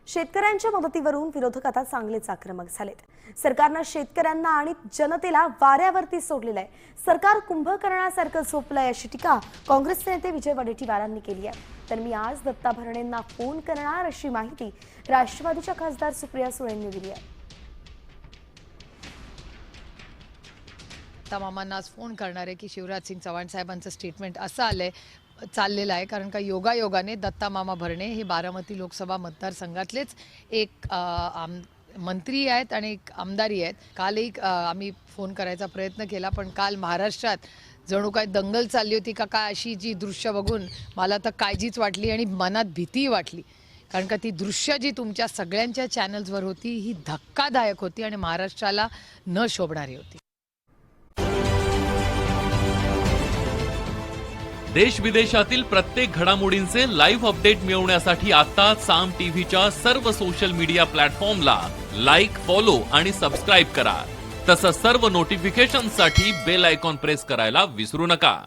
शेतकऱ्यांच्या मदतीवरून विरोधक आता चांगलेच आक्रमक झालेत। सरकारने शेतकऱ्यांना आणि जनतेला वाऱ्यावरती सोडलेलं आहे। सरकार कुंभकर्णासारखं झोपलंय अशी टीका काँग्रेसचे नेते विजय वडेट्टीवारांनी केली आहे। तर मी आज दत्ता भरणेंना फोन करणार अशी माहिती राष्ट्रवादीच्या खासदार सुप्रिया सुळेंनी दिली आहे। दत्ता मामांना आज फोन करणार आहे की शिवराज सिंग चव्हाण साहेबांचं स्टेटमेंट असं आलंय चाललेलं आहे, कारण का योगायोगाने दत्ता मामा भरणे हे बारामती लोकसभा मतदारसंघातलेच एक मंत्री आहेत आणि एक आमदारी आहेत। कालही आम्ही फोन करायचा प्रयत्न केला, पण काल महाराष्ट्रात जणू काय दंगल चालली होती का काय अशी जी दृश्य बघून मला तर काळजीच वाटली आणि मनात भीतीही वाटली, कारण का ती दृश्य जी तुमच्या सगळ्यांच्या चॅनल्सवर होती ही धक्कादायक होती आणि महाराष्ट्राला न शोभणारी होती। देश विदेशातील प्रत्येक घडामोडींचे लाईव्ह अपडेट मिळवण्यासाठी आता साम टीव्हीच्या सर्व सोशल मीडिया प्लॅटफॉर्मला लाईक, फॉलो आणि सबस्क्राईब करा। तसंच सर्व नोटिफिकेशनसाठी बेल आयकॉन प्रेस करायला विसरू नका।